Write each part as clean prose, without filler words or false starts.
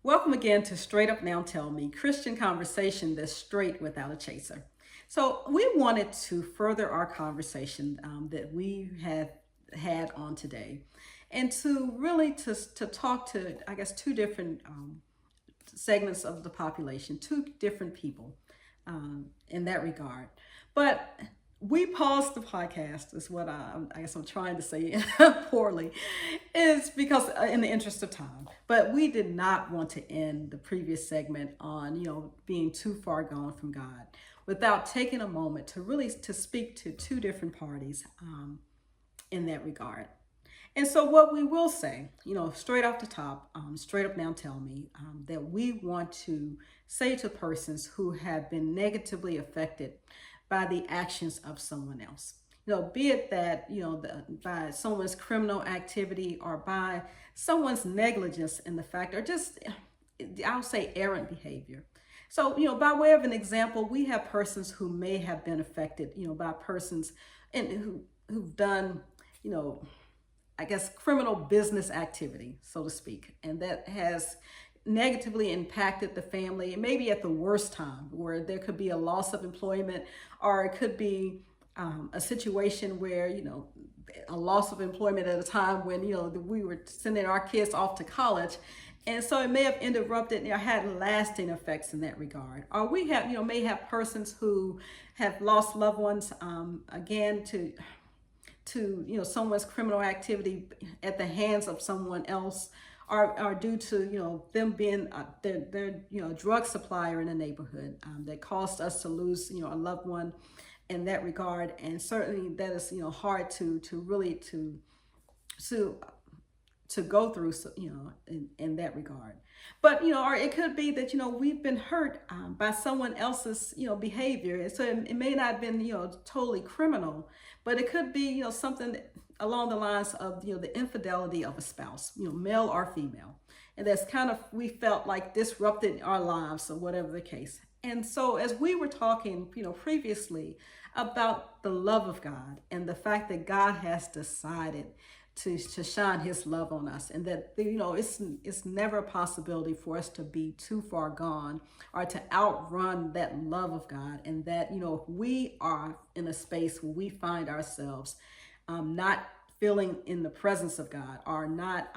Welcome again to Straight Up Now Tell Me, Christian conversation that's straight without a chaser. So we wanted to further our conversation that we have had on today, and to really to talk to two different segments of the population, two different people in that regard. But we paused the podcast, is what I guess I'm trying to say poorly, is because in the interest of time. But we did not want to end the previous segment on, being too far gone from God without taking a moment to really to speak to two different parties in that regard. And so, what we will say, straight off the top, straight up now, tell me that we want to say to persons who have been negatively affected by the actions of someone else. Be it that, by someone's criminal activity or by someone's negligence in the fact, or just, I'll say, errant behavior. So, by way of an example, we have persons who may have been affected, by persons who've done, criminal business activity, so to speak, and that has negatively impacted the family, maybe at the worst time, where there could be a loss of employment, or it could be a situation where, a loss of employment at a time when, we were sending our kids off to college. And so it may have interrupted, had lasting effects in that regard. Or we have, may have persons who have lost loved ones, again, to someone's criminal activity at the hands of someone else, or due to them being their drug supplier in a neighborhood that caused us to lose a loved one in that regard. And certainly that is hard to really to go through, in that regard. But or it could be that we've been hurt by someone else's behavior, and so it may not have been totally criminal, but it could be something along the lines of the infidelity of a spouse, male or female, and that's kind of, we felt like, disrupted our lives, or whatever the case. And so as we were talking previously about the love of God and the fact that God has decided to shine his love on us, and that it's never a possibility for us to be too far gone or to outrun that love of God, and that if we are in a space where we find ourselves not feeling in the presence of God, or not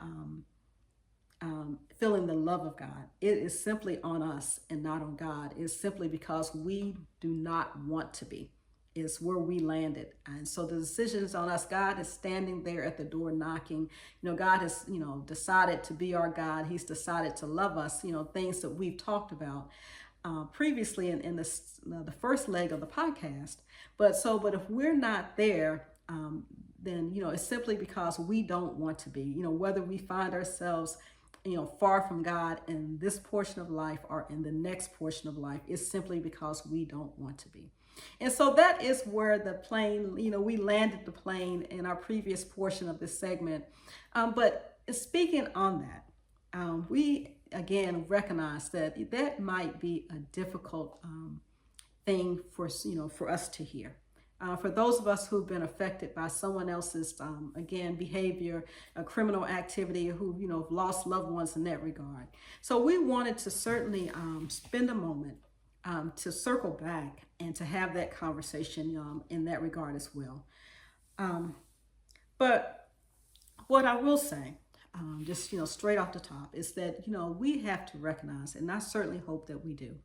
feeling the love of God, it is simply on us and not on God. It's simply because we do not want to be, is where we landed. And so the decision is on us. God is standing there at the door knocking. God has, decided to be our God. He's decided to love us, things that we've talked about previously in the first leg of the podcast. But if we're not there, then, it's simply because we don't want to be, whether we find ourselves far from God in this portion of life or in the next portion of life, is simply because we don't want to be. And so that is where the plane, we landed the plane in our previous portion of this segment. But speaking on that, we again recognize that that might be a difficult thing for us to hear. For those of us who've been affected by someone else's, again, behavior, criminal activity, who, have lost loved ones in that regard. So we wanted to certainly spend a moment to circle back and to have that conversation in that regard as well. But what I will say, just, straight off the top, is that, we have to recognize, and I certainly hope that we do,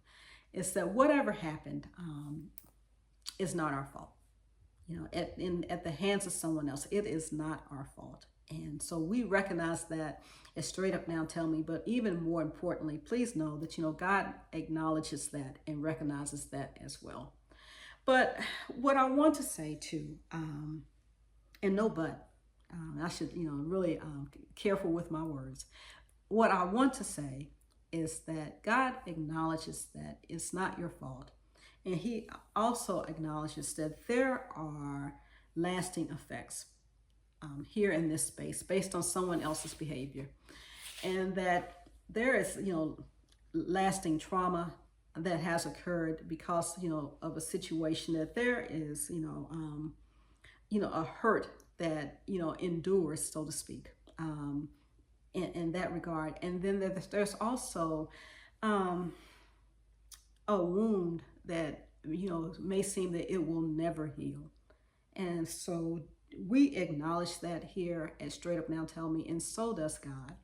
is that whatever happened is not our fault. At the hands of someone else, it is not our fault. And so we recognize that as straight up now tell me, but even more importantly, please know that, God acknowledges that and recognizes that as well. But what I want to say too, and no but, I should, really careful with my words. What I want to say is that God acknowledges that it's not your fault. And he also acknowledges that there are lasting effects here in this space based on someone else's behavior, and that there is lasting trauma that has occurred because of a situation, that there is a hurt that endures, so to speak, in that regard. And then there's also um, a wound that, may seem that it will never heal. And so we acknowledge that here at Straight Up Now Tell Me, and so does God.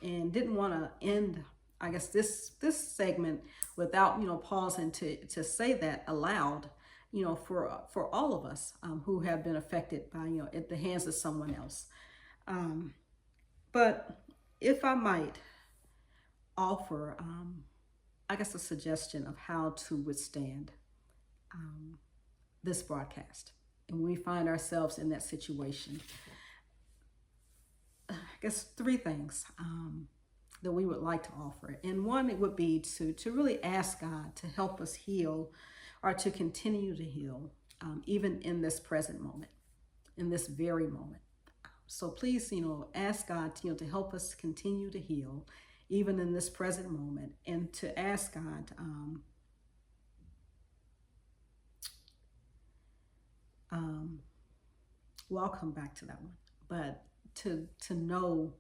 And didn't want to end, I guess, this segment without, pausing to say that aloud, for all of us who have been affected by, at the hands of someone else. Um, but if I might offer, I guess, a suggestion of how to withstand um, this broadcast. And when we find ourselves in that situation, I guess three things that we would like to offer. And one, it would be to really ask God to help us heal, or to continue to heal, even in this present moment, in this very moment. So please, ask God, to help us continue to heal, even in this present moment, and to ask God, well, I'll come back to that one, but to know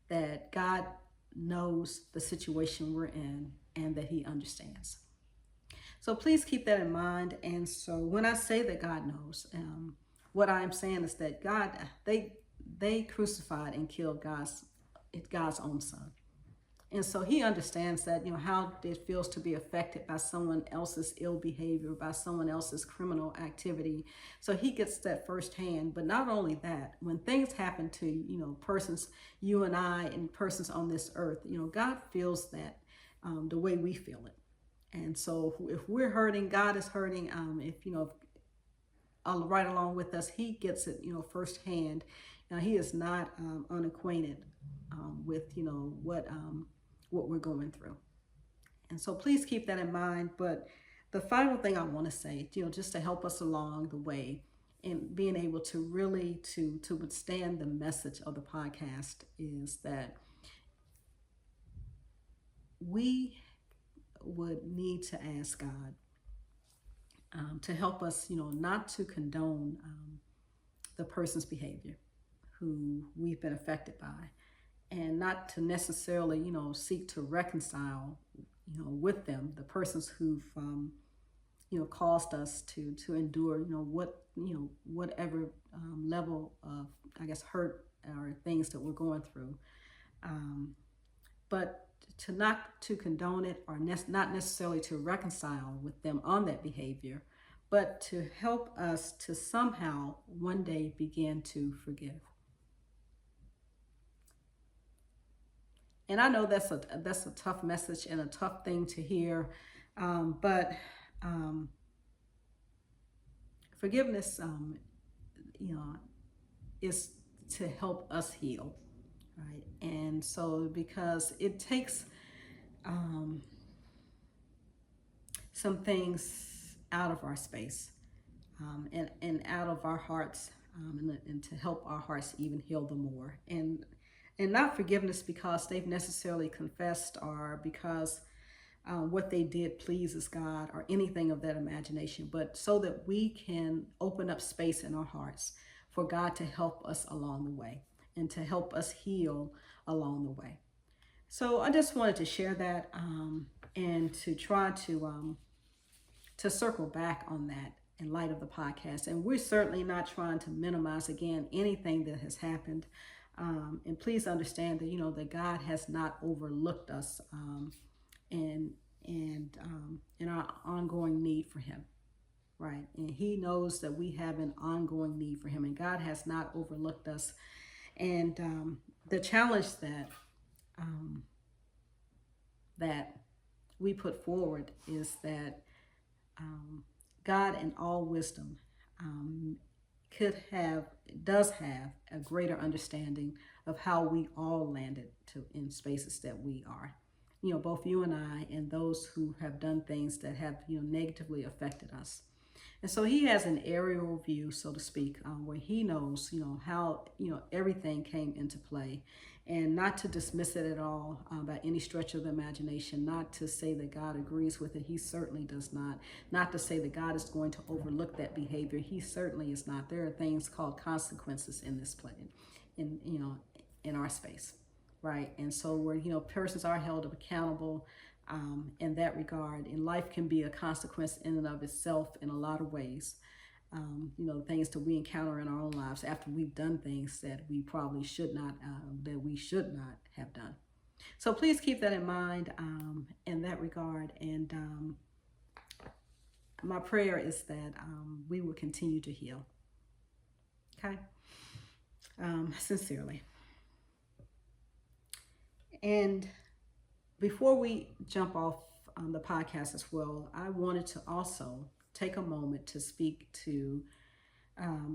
that God knows the situation we're in and that He understands. So please keep that in mind. And so when I say that God knows, what I'm saying is that God, they crucified and killed God's own Son. And so He understands that, how it feels to be affected by someone else's ill behavior, by someone else's criminal activity. So He gets that firsthand. But not only that, when things happen to, persons, you and I, and persons on this earth, God feels that the way we feel it. And so if we're hurting, God is hurting. If, right along with us, He gets it, firsthand. Now, He is not unacquainted with, what we're going through. And so please keep that in mind. But the final thing I want to say, just to help us along the way in being able to really to withstand the message of the podcast, is that we would need to ask God to help us, not to condone the person's behavior who we've been affected by, and not to necessarily, seek to reconcile, with them, the persons who've, caused us to endure, whatever level of, I guess, hurt or things that we're going through. But to not to condone it, or not necessarily to reconcile with them on that behavior, but to help us to somehow one day begin to forgive. And I know that's a tough message and a tough thing to hear, but forgiveness, is to help us heal, right? And so because it takes some things out of our space, and out of our hearts, and to help our hearts even heal the more. And not forgiveness because they've necessarily confessed, or because what they did pleases God, or anything of that imagination, but so that we can open up space in our hearts for God to help us along the way, and to help us heal along the way. So I just wanted to share that, and to try to circle back on that in light of the podcast. And we're certainly not trying to minimize, again, anything that has happened. And please understand that, that God has not overlooked us, and in our ongoing need for Him, right? And He knows that we have an ongoing need for Him, and God has not overlooked us. And the challenge that we put forward is that God, in all wisdom, does have a greater understanding of how we all landed in spaces that we are. Both you and I, and those who have done things that have, negatively affected us. And so He has an aerial view, so to speak, where He knows, how, everything came into play. And not to dismiss it at all by any stretch of the imagination, not to say that God agrees with it. He certainly does not. Not to say that God is going to overlook that behavior. He certainly is not. There are things called consequences in this play, in our space. right? And so where, persons are held accountable in that regard, and life can be a consequence in and of itself in a lot of ways. Things that we encounter in our own lives after we've done things that we probably should not, have done. So please keep that in mind in that regard. And my prayer is that we will continue to heal. Okay? Sincerely. And before we jump off the podcast as well, I wanted to also take a moment to speak to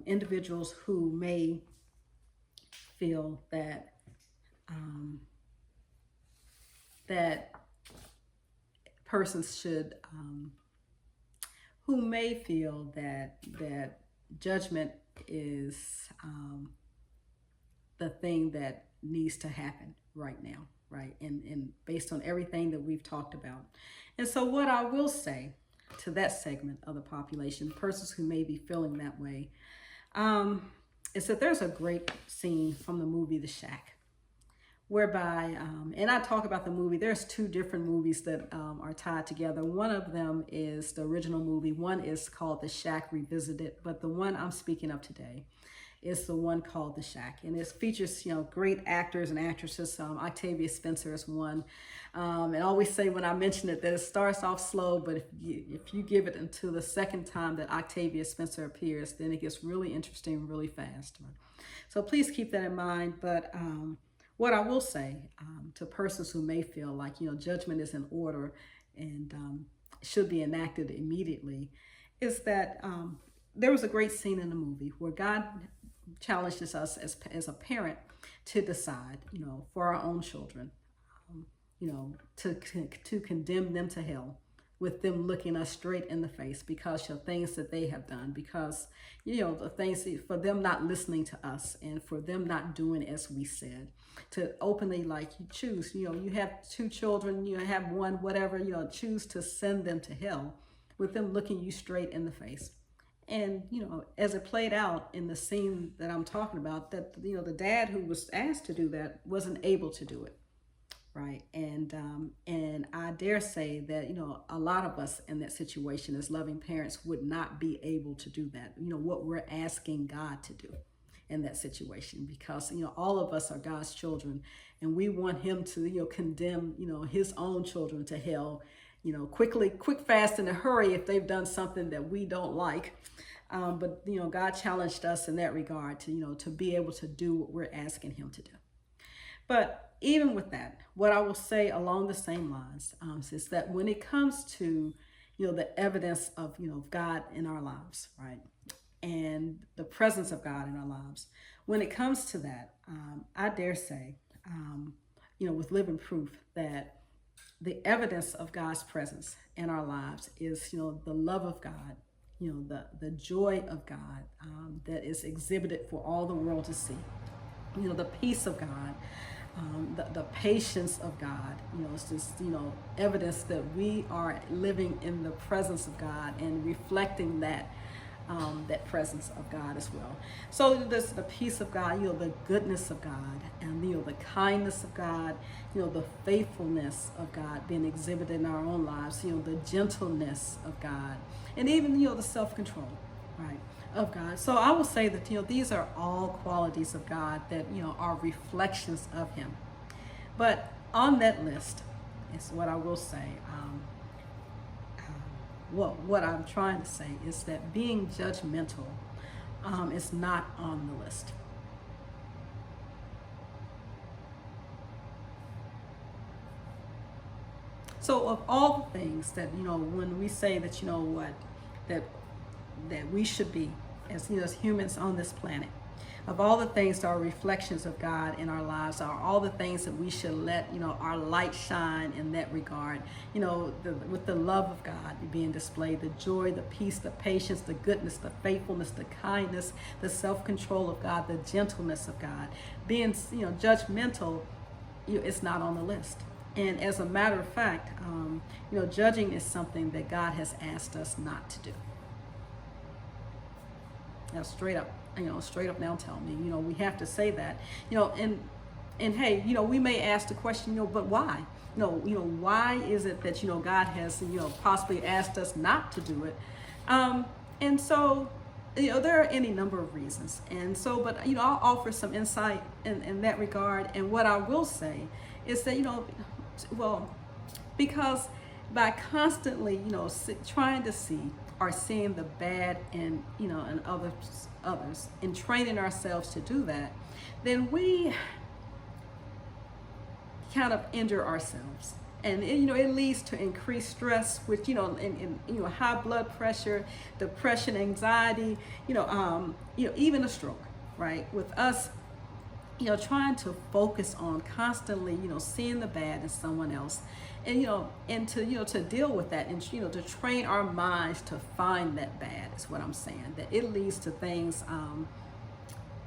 individuals who may feel that that persons should, who may feel that judgment is the thing that needs to happen right now, right? And based on everything that we've talked about. And so what I will say to that segment of the population, persons who may be feeling that way, is that there's a great scene from the movie The Shack, whereby, and I talk about the movie, there's two different movies that are tied together. One of them is the original movie. One is called The Shack Revisited, but the one I'm speaking of today is the one called The Shack. And it features, great actors and actresses. Octavia Spencer is one. And I always say when I mention it that it starts off slow, but if you give it until the second time that Octavia Spencer appears, then it gets really interesting really fast. So please keep that in mind. But what I will say to persons who may feel like, judgment is in order and should be enacted immediately, is that there was a great scene in the movie where God challenges us as a parent to decide, for our own children, to condemn them to hell, with them looking us straight in the face because of things that they have done, because, the things for them not listening to us and for them not doing as we said, to openly, like, you choose, you have two children, you have one, whatever, choose to send them to hell with them looking you straight in the face. And, as it played out in the scene that I'm talking about, that, the dad who was asked to do that wasn't able to do it. Right. And I dare say that, a lot of us in that situation as loving parents would not be able to do that. What we're asking God to do in that situation, because, all of us are God's children, and we want him to, condemn, his own children to hell, quick, fast, in a hurry if they've done something that we don't like. But, God challenged us in that regard to be able to do what we're asking him to do. But even with that, what I will say along the same lines is that when it comes to, the evidence of, God in our lives, right, and the presence of God in our lives, when it comes to that, I dare say, with living proof that the evidence of God's presence in our lives is, the love of God, the joy of God that is exhibited for all the world to see, the peace of God, the patience of God. It's just, evidence that we are living in the presence of God and reflecting that presence of God as well. So there's the peace of God, the goodness of God, and the kindness of God, the faithfulness of God being exhibited in our own lives, the gentleness of God, and even, the self-control, right, of God. So I will say that, these are all qualities of God that, are reflections of him. But on that list is what I will say. What I'm trying to say is that being judgmental is not on the list. So of all the things that, when we say that, that we should be as, as humans on this planet, of all the things that are reflections of God in our lives, are all the things that we should let, our light shine in that regard, with the love of God being displayed, the joy, the peace, the patience, the goodness, the faithfulness, the kindness, the self-control of God, the gentleness of God. Being, judgmental, it's not on the list. And as a matter of fact, judging is something that God has asked us not to do. Now, straight up now tell me, we have to say that, and And hey, we may ask the question, but why? Why is it that, God has, possibly asked us not to do it? And so, there are any number of reasons. And so, but, I'll offer some insight in that regard. And what I will say is that, well, because by constantly, trying to see or seeing the bad in, in others and training ourselves to do that, then we kind of injure ourselves. And it leads to increased stress, which and high blood pressure, depression, anxiety, even a stroke, right? With us, trying to focus on constantly, seeing the bad in someone else, and and to to deal with that, and to train our minds to find that bad is what I'm saying. That it leads to things.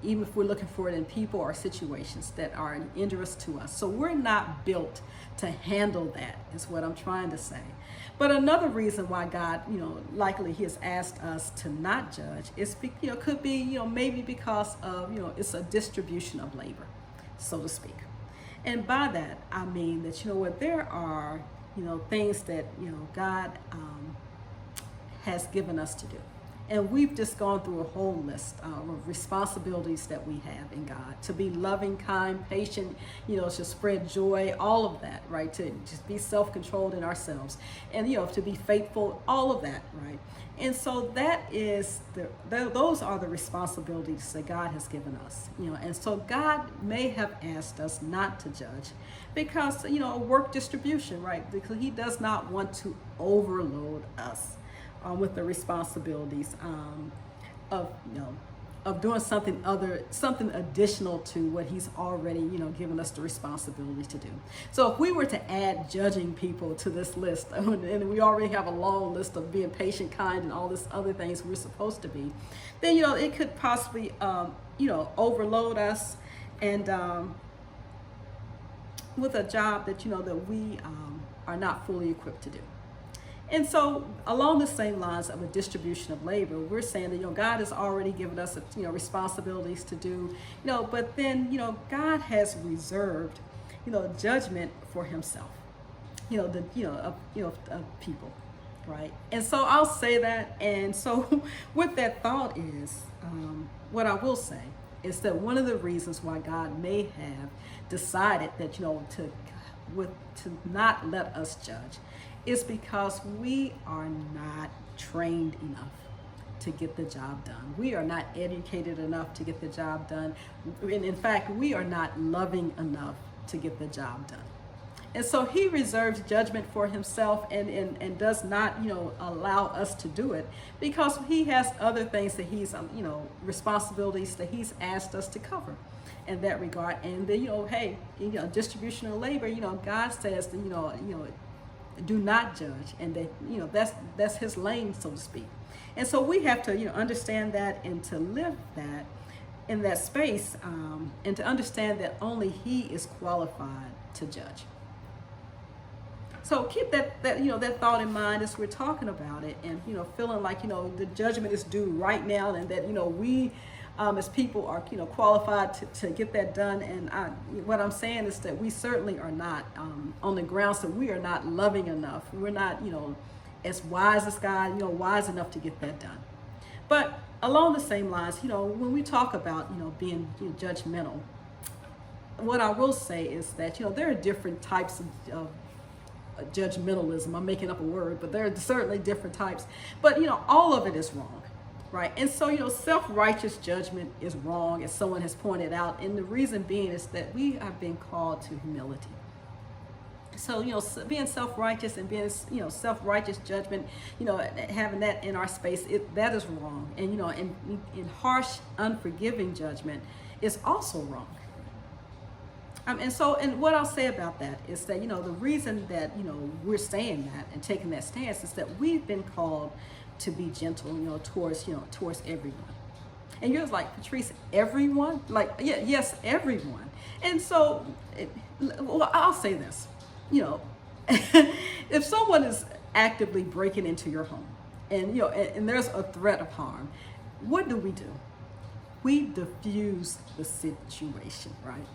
Even if we're looking for it in people or situations that are injurious to us. So we're not built to handle that, is what I'm trying to say. But another reason why God, likely he has asked us to not judge is, could be, maybe because of, it's a distribution of labor, so to speak. And by that, I mean that, there are, things that, God has given us to do. And we've just gone through a whole list of responsibilities that we have in God. To be loving, kind, patient, to spread joy, all of that, right? To just be self-controlled in ourselves. And, to be faithful, all of that, right? And so that is, those are the responsibilities that God has given us, And so God may have asked us not to judge because, work distribution, right? Because he does not want to overload us. With the responsibilities of doing something additional to what he's already given us the responsibility to do. So if we were to add judging people to this list, and we already have a long list of being patient, kind, and all this other things we're supposed to be, then it could possibly overload us, and with a job that that we are not fully equipped to do. And so along the same lines of a distribution of labor, we're saying that, God has already given us, responsibilities to do, but then, God has reserved, judgment for himself, of people, right? And so I'll say that. And so with that thought is, what I will say is that one of the reasons why God may have decided that, to not let us judge is because we are not trained enough to get the job done. We are not educated enough to get the job done. And in fact, we are not loving enough to get the job done. And so he reserves judgment for himself and does not, allow us to do it because he has other things that he's, responsibilities that he's asked us to cover in that regard. And then, hey, distribution of labor, God says that, do not judge, and that, that's his lane, so to speak. And so we have to understand that and to live that in that space, and to understand that only he is qualified to judge. So keep that thought in mind as we're talking about it, and feeling like the judgment is due right now, and that we as people are qualified to get that done. And what I'm saying is that we certainly are not on the grounds that we are not loving enough. We're not as wise as God, wise enough to get that done. But along the same lines, when we talk about being judgmental, what I will say is that there are different types of judgmentalism. I'm making up a word, but there are certainly different types. But all of it is wrong. Right. And so, self-righteous judgment is wrong, as someone has pointed out. And the reason being is that we have been called to humility. So, being self-righteous and being, self-righteous judgment, having that in our space, that is wrong. And, in harsh, unforgiving judgment is also wrong. And what I'll say about that is that, the reason that, we're saying that and taking that stance is that we've been called to be gentle, towards everyone. And you're like, Patrice, everyone? Like, yeah, yes, everyone. And so, I'll say this, if someone is actively breaking into your home and, and there's a threat of harm, what do? We diffuse the situation, right?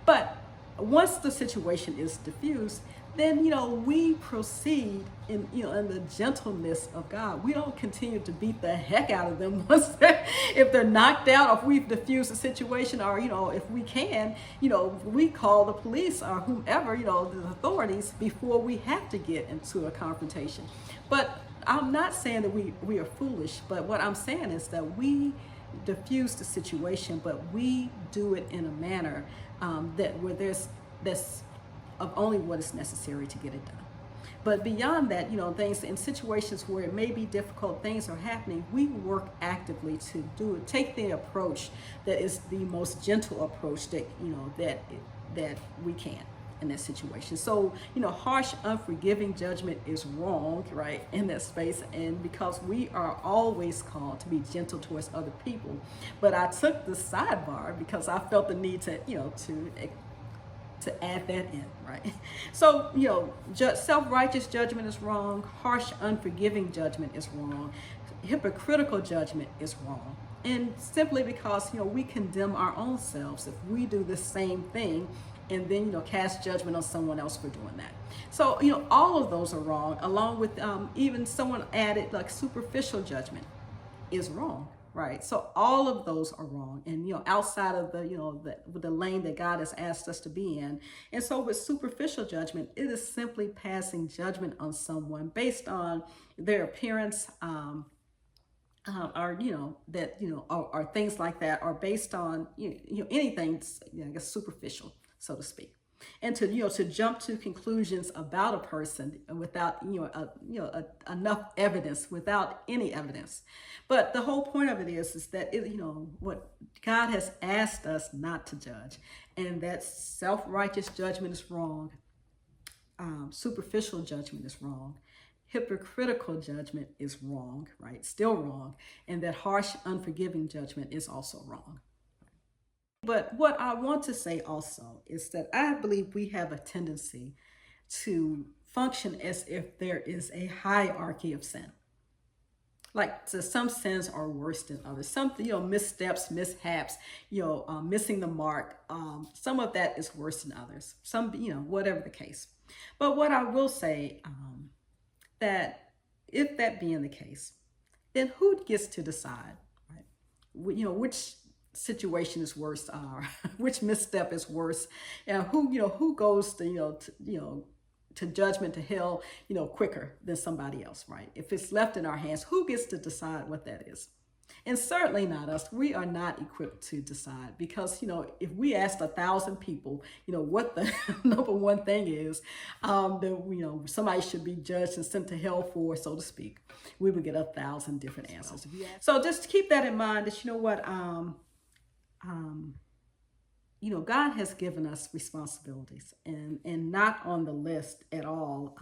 But once the situation is diffused, then we proceed in in the gentleness of God. We don't continue to beat the heck out of them once if they're knocked out, or if we've diffused the situation, or if we can, we call the police or whomever, the authorities, before we have to get into a confrontation. But I'm not saying that we are foolish, but what I'm saying is that we diffuse the situation, but we do it in a manner that where there's that's of only what is necessary to get it done. But beyond that, things in situations where it may be difficult, things are happening, we work actively to do it. Take the approach that is the most gentle approach that that we can in that situation. So, harsh, unforgiving judgment is wrong, right, in that space. And because we are always called to be gentle towards other people. But I took the sidebar because I felt the need to, to add that in, right? So, self-righteous judgment is wrong. Harsh, unforgiving judgment is wrong. Hypocritical judgment is wrong. And simply because, we condemn our own selves if we do the same thing and then, cast judgment on someone else for doing that. So, all of those are wrong, along with even someone added like superficial judgment is wrong. Right. So all of those are wrong. And, outside of the lane that God has asked us to be in. And so with superficial judgment, it is simply passing judgment on someone based on their appearance, or, or things like that, or based on, anything, I guess, superficial, so to speak. And to jump to conclusions about a person without enough evidence, without any evidence. But the whole point of it is that what God has asked us not to judge, and that self-righteous judgment is wrong, superficial judgment is wrong, hypocritical judgment is wrong, right? Still wrong, and that harsh, unforgiving judgment is also wrong. But what I want to say also is that I believe we have a tendency to function as if there is a hierarchy of sin. Like, so some sins are worse than others. Some, missteps, mishaps, missing the mark. Some of that is worse than others. Some, whatever the case. But what I will say, that if that being the case, then who gets to decide, right? Which situation is worse, which misstep is worse, and who goes to judgment, to hell, quicker than somebody else, right? If it's left in our hands, who gets to decide what that is? And certainly not us. We are not equipped to decide, because, if we asked 1,000 people, what the number one thing is that, somebody should be judged and sent to hell for, so to speak, we would get 1,000 different answers. So just keep that in mind, that, God has given us responsibilities, and not on the list at all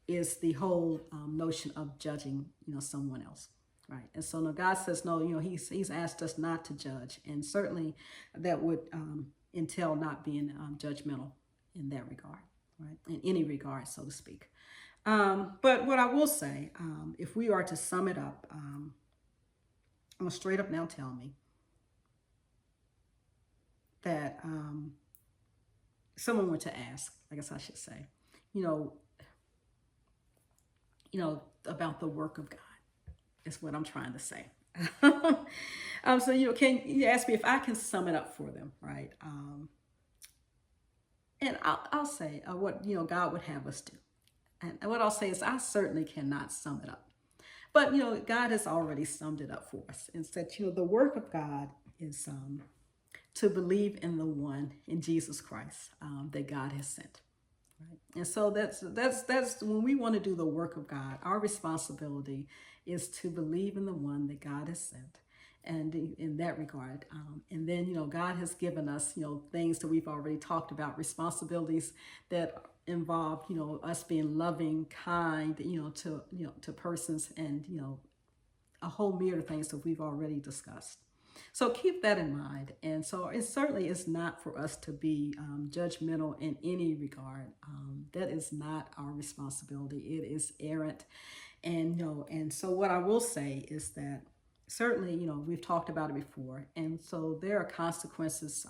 is the whole notion of judging, someone else, right? And so, no, God says no. He's asked us not to judge, and certainly that would entail not being judgmental in that regard, right? In any regard, so to speak. But what I will say, if we are to sum it up, I'm gonna straight up now tell me that someone were to ask, I guess I should say, about the work of God, is what I'm trying to say. So, can you ask me if I can sum it up for them, right? And I'll say what, God would have us do. And what I'll say is I certainly cannot sum it up. But, God has already summed it up for us and said, the work of God is to believe in the one, in Jesus Christ, that God has sent. Right? And so that's when we want to do the work of God, our responsibility is to believe in the one that God has sent. And in that regard, and then, God has given us, things that we've already talked about, responsibilities that involve, us being loving, kind, to persons, and, a whole myriad of things that we've already discussed. So keep that in mind. And so it certainly is not for us to be judgmental in any regard. That is not our responsibility. It is errant. And and so what I will say is that certainly, we've talked about it before. And so there are consequences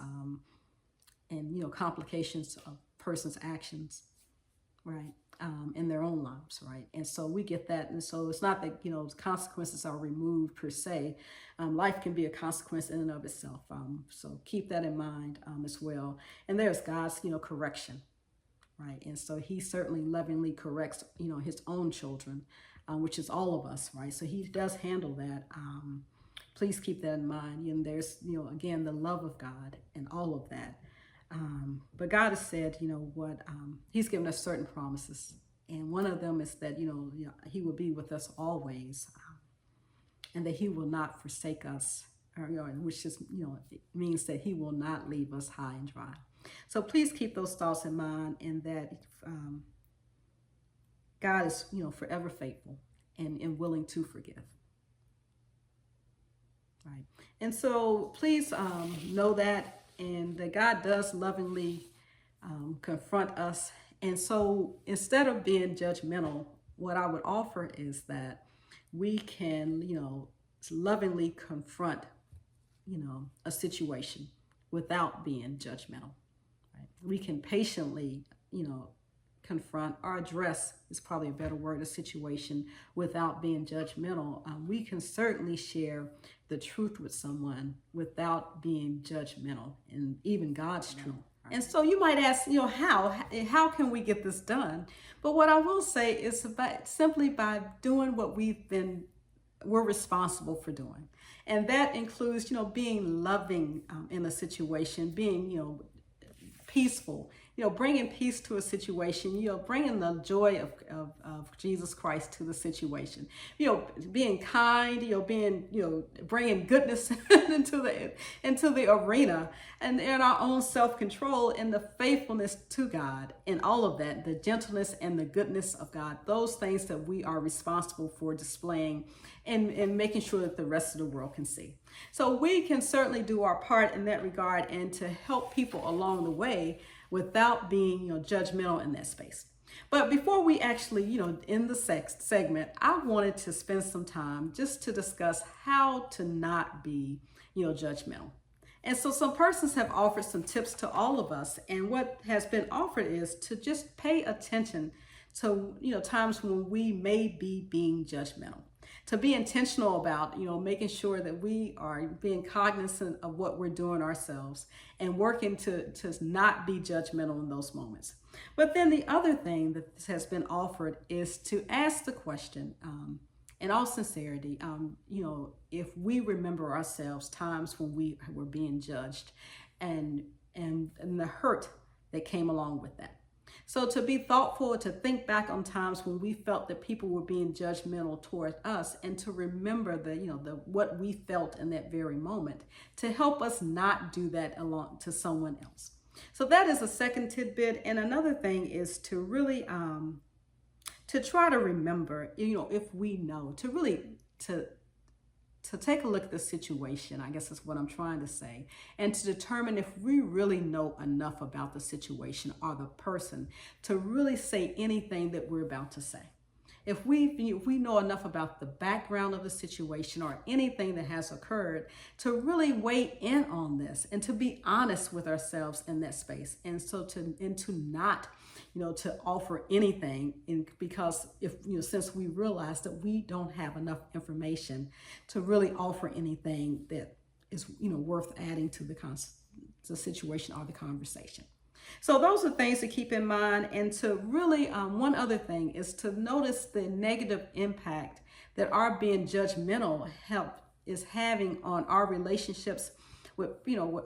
and complications of person's actions, right? In their own lives, right? And so we get that. And so it's not that, consequences are removed per se. Life can be a consequence in and of itself. So keep that in mind as well. And there's God's, correction, right? And so he certainly lovingly corrects, his own children, which is all of us, right? So he does handle that. Please keep that in mind. And there's, again, the love of God and all of that. But God has said, he's given us certain promises. And one of them is that, he will be with us always, and that he will not forsake us, or, which is, it means that he will not leave us high and dry. So please keep those thoughts in mind, and that God is, forever faithful and willing to forgive. Right. And so please know that, and that God does lovingly confront us. And so instead of being judgmental, what I would offer is that we can, lovingly confront, a situation without being judgmental. Right? We can patiently, confront or address, is probably a better word, a situation without being judgmental. We can certainly share the truth with someone without being judgmental, and even God's truth. And so you might ask, how can we get this done? But what I will say is simply by doing what we're responsible for doing. And that includes, being loving in a situation, being, peaceful, bringing peace to a situation, bringing the joy of Jesus Christ to the situation, being kind, bringing goodness into the arena, and in our own self-control and the faithfulness to God, and all of that, the gentleness and the goodness of God, those things that we are responsible for displaying and making sure that the rest of the world can see. So we can certainly do our part in that regard, and to help people along the way without being, judgmental in that space. But before we actually, in the segment, I wanted to spend some time just to discuss how to not be, judgmental. And so some persons have offered some tips to all of us. And what has been offered is to just pay attention to, times when we may be being judgmental. To be intentional about, making sure that we are being cognizant of what we're doing ourselves and working to not be judgmental in those moments. But then the other thing that has been offered is to ask the question, in all sincerity, if we remember ourselves times when we were being judged and the hurt that came along with that. So to be thoughtful, to think back on times when we felt that people were being judgmental toward us, and to remember what we felt in that very moment, to help us not do that along to someone else. So that is a second tidbit. And another thing is to really to try to remember, if we know, to really to take a look at the situation, I guess is what I'm trying to say, and to determine if we really know enough about the situation or the person to really say anything that we're about to say. If we know enough about the background of the situation or anything that has occurred, to really weigh in on this and to be honest with ourselves in that space, and so to not to offer anything, because since we realize that we don't have enough information to really offer anything that is worth adding to the situation or the conversation. So those are things to keep in mind. And to really, one other thing is to notice the negative impact that our being judgmental is having on our relationships with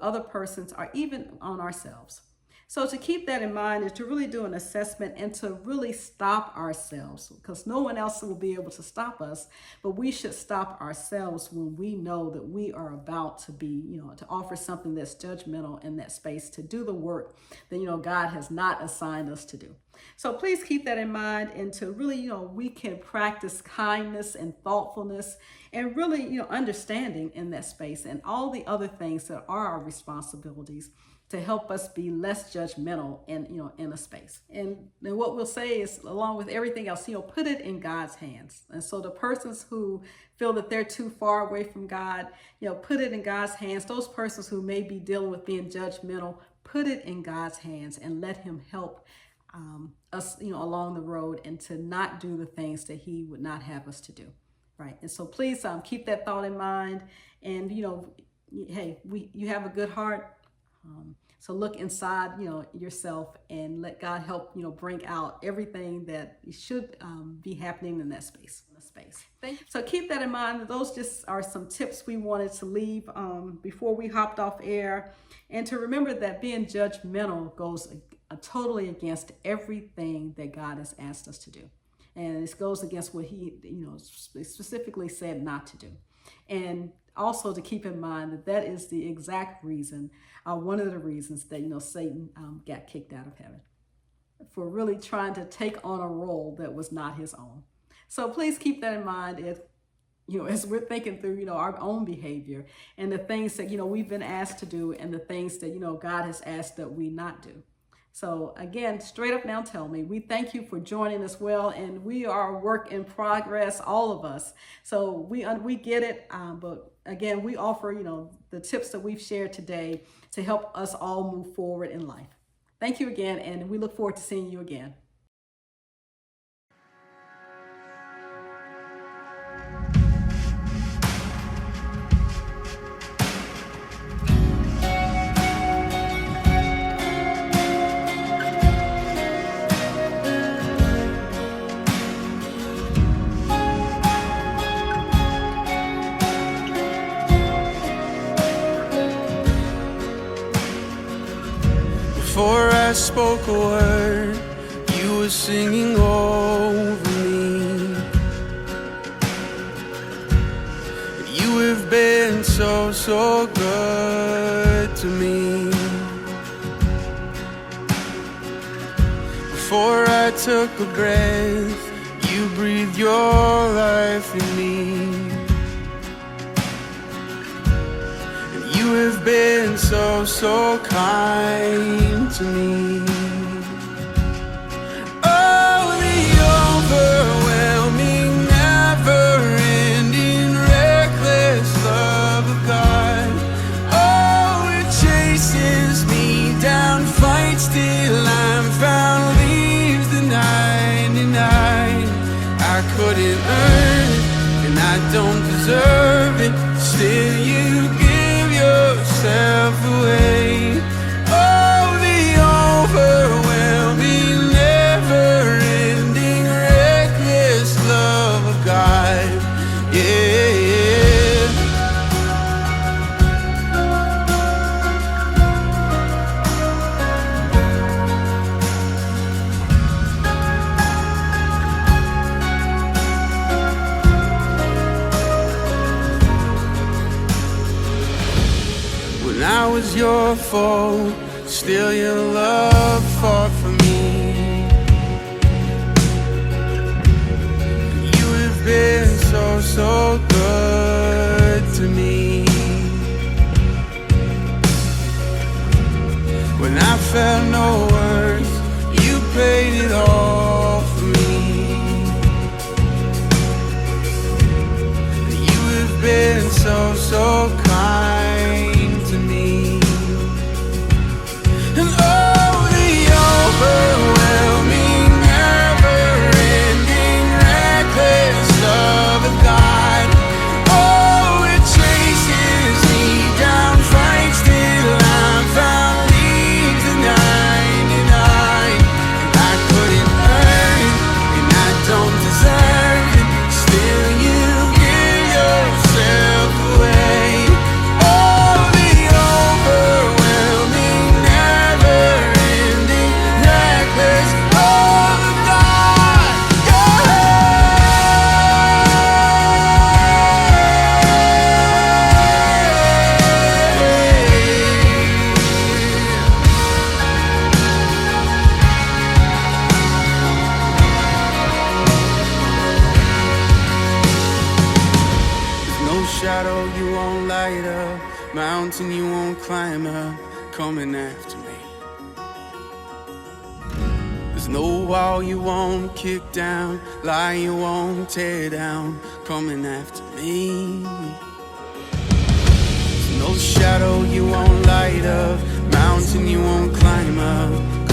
other persons, or even on ourselves. So to keep that in mind is to really do an assessment and to really stop ourselves, because no one else will be able to stop us, but we should stop ourselves when we know that we are about to be, to offer something that's judgmental in that space, to do the work that, God has not assigned us to do. So please keep that in mind, and to really, we can practice kindness and thoughtfulness and really, understanding in that space, and all the other things that are our responsibilities to help us be less judgmental in a space. And what we'll say is, along with everything else, put it in God's hands. And so the persons who feel that they're too far away from God, put it in God's hands. Those persons who may be dealing with being judgmental, put it in God's hands and let him help us, along the road, and to not do the things that he would not have us to do. Right. And so please keep that thought in mind. And, hey, you have a good heart. So look inside, yourself, and let God help, bring out everything that should be happening in that space. Thank you. So keep that in mind. Those just are some tips we wanted to leave before we hopped off air. And to remember that being judgmental goes totally against everything that God has asked us to do. And this goes against what he, specifically said not to do. And also to keep in mind that that is the exact reason, one of the reasons that, Satan got kicked out of heaven, for really trying to take on a role that was not his own. So please keep that in mind as we're thinking through, our own behavior and the things that, we've been asked to do, and the things that, God has asked that we not do. So again, straight up now tell me, we thank you for joining us well, and we are a work in progress, all of us. So we get it, but again, we offer, the tips that we've shared today to help us all move forward in life. Thank you again, and we look forward to seeing you again. Before I spoke a word, you were singing over me. You have been so, so good to me. Before I took a breath, you breathed your life in me. You have been so, so kind to me. Oh, the overwhelming, never-ending, reckless love of God. Oh, it chases me down, fights till I'm found, leaves the 99. I couldn't earn it, and I don't deserve it, still you give yourself away. Oh, the overwhelming, never-ending, reckless love of God. Yeah. When I was your foe, still your love fought for me. You have been so, so good to me. When I felt no worth, you paid it all for me. You have been so, so kind to me. And oh, the overwhelming, never-ending, reckless love of God. Oh, it chases me down, fights till I'm found, leaves the 99. And I couldn't earn it, and I don't deserve it, still you give yourself away. Oh, the overwhelming, never-ending, reckless love of God. There's no shadow you won't light up, mountain you won't climb up, coming after me. There's no wall you won't kick down, lie you won't tear down, coming after me. There's no shadow you won't light up, mountain mountain you won't climb up.